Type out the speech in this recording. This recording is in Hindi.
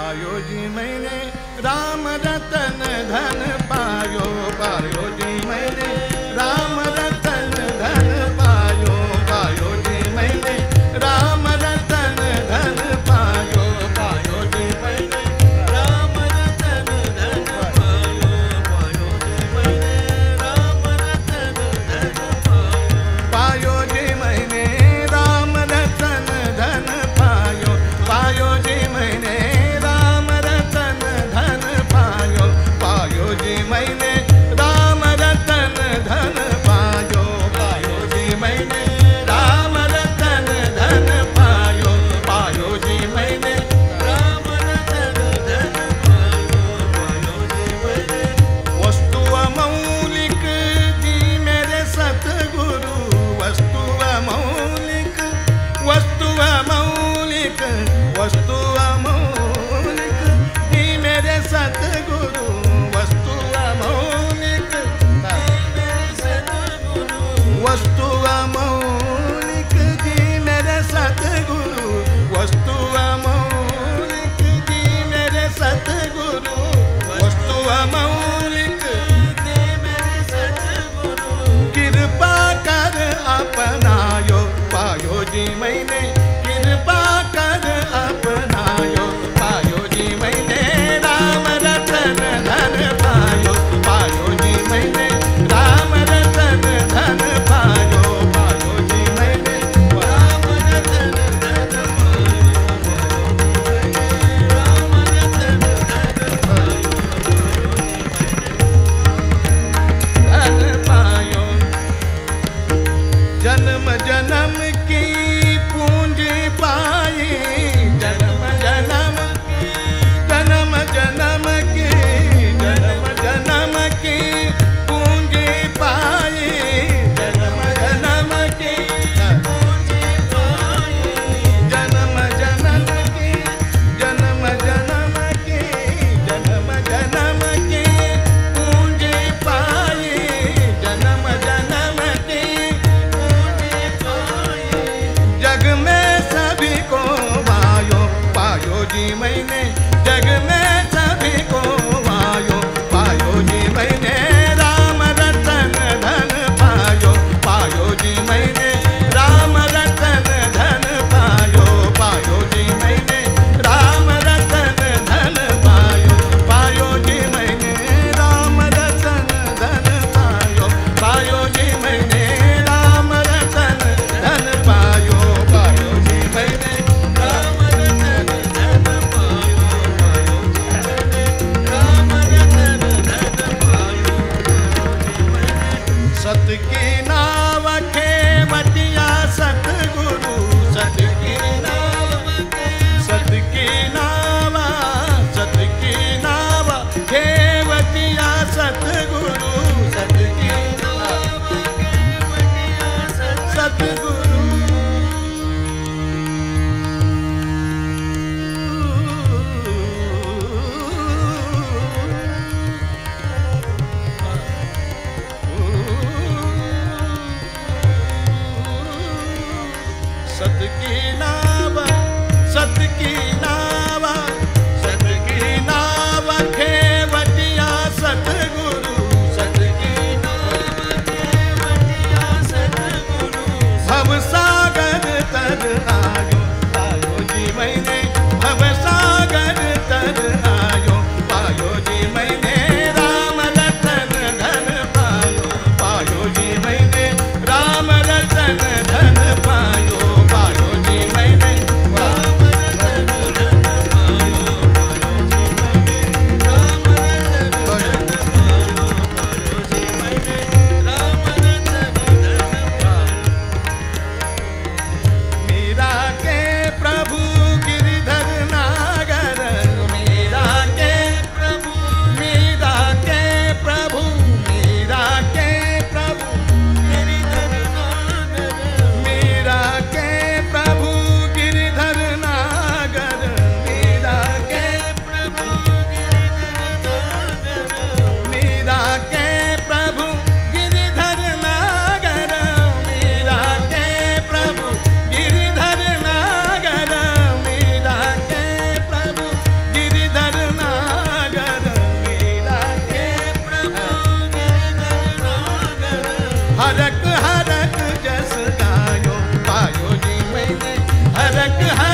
पायो जी मैंने राम रतन धन पायो, पायो जी मैंने राम रतन धन पायो, पायो जी मैंने राम रतन धन पायो, पायो जी मैंने राम रतन धन पायो, पायो जी मैंने राम रतन धन पायो, पायो जी मैंने राम रतन धन पायो, पायो जी मैंने राम रतन धन पायो, पायो जी मैंने राम रतन धन पायो, पायो जी मैंने राम रतन धन पायो, पायो जी मैंने राम रतन धन पायो, पायो जी मैंने वस्तु अमौलिक दी मेरे सतगुरु, वस्तु अमौलिक, वस्तु अमौलिक, वस्तु अमौलिक दी मेरे सतगुरु, वस्तु अमौलिक दी मेरे सतगुरु, वस्तु अमौलिक दी मेरे सतगुरु, वस्तु अमौलिक दी मेरे सतगुरु, वस्तु अमौलिक दी मेरे सतगुरु, कृपा कर अपनायो, पायो जी मैंने कृपा कर अपनायो, पायो जी मैंने राम रतन धन पायो, पायो जी मैंने राम रतन धन पायो, पायो जी मैंने राम रतन धन पायो, जन्म जन्म की पूंजी पाई, जन्म जन्म की, जन्म जन्म की, जन्म जन्म की पूंजी पाई, जन्म जन्म की पूंजी पाई, जन्म जन्म की, जन्म जन्म की, जन्म जन्म की पूंजी पाई, जन्म जन्म की पूंजी पाई, जग में सभी को वायो, पायो जी मैंने जग में सभी को वायो, पायो जी मैंने राम रतन धन पायो, पायो जी मैंने राम रतन धन पायो, पायो जी मैंने राम रतन धन पायो, पायो जी मैंने राम रतन धन पायो, पायो जी मैंने राम रतन धन पायो, पायो जी मैंने राम रतन धन पायो, पायो जी तक